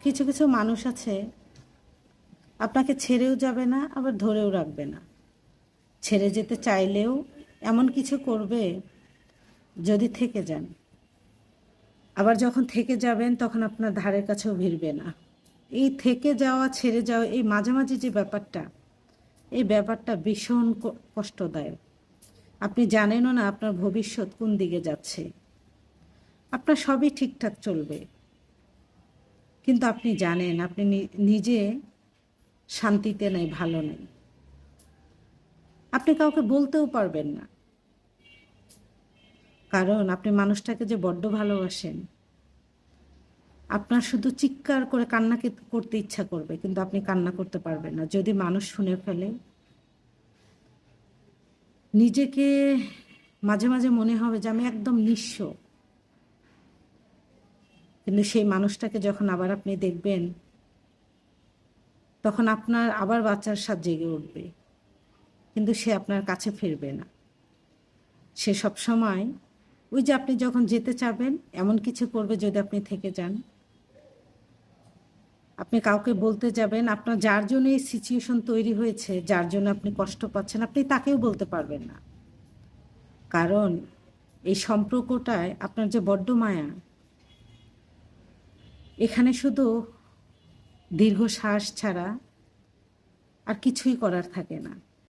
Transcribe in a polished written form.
কিছু কিছু মানুষ আছে আপনাকে ছেড়েও যাবে না, আবার ধরেও রাখবে না। ছেড়ে যেতে চাইলেও এমন কিছু করবে যদি থেকে যান, আবার যখন থেকে যাবেন তখন আপনার ধারের কাছেও ভিড়বে না। এই থেকে যাওয়া ছেড়ে যাওয়া, এই মাঝামাঝি যে ব্যাপারটা, এই ব্যাপারটা ভীষণ কষ্টদায়ক। আপনি জানেনও না আপনার ভবিষ্যৎ কোন দিকে যাচ্ছে। আপনার সবই ঠিকঠাক চলবে, কিন্তু আপনি জানেন আপনি নিজে শান্তিতে নেই, ভালো নেই। আপনি কাউকে বলতেও পারবেন না, কারণ আপনি মানুষটাকে যে বড্ড ভালোবাসেন। আপনার শুধু চিৎকার করে কান্না করতে ইচ্ছা করবে, কিন্তু আপনি কান্না করতে পারবেন না। যদি মানুষ শুনে ফেলে, নিজেকে মাঝে মাঝে মনে হবে যে আমি একদম নিঃস্ব। কিন্তু সেই মানুষটাকে যখন আবার আপনি দেখবেন, তখন আপনার আবার বাচ্চার স্বাদ জেগে উঠবে, কিন্তু সে আপনার কাছে ফিরবে না। সে সবসময় ওই যে আপনি যখন যেতে চাবেন এমন কিছু করবে যদি আপনি থেকে যান। আপনি কাউকে বলতে যাবেন, আপনার যার জন্য এই সিচুয়েশন তৈরি হয়েছে, যার জন্য আপনি কষ্ট পাচ্ছেন, আপনি তাকেও বলতে পারবেন না। কারণ এই সম্পর্কটায় আপনার যে বড্ড মায়া, এখানে শুধু দীর্ঘশ্বাস ছাড়া আর কিছুই করার থাকে না।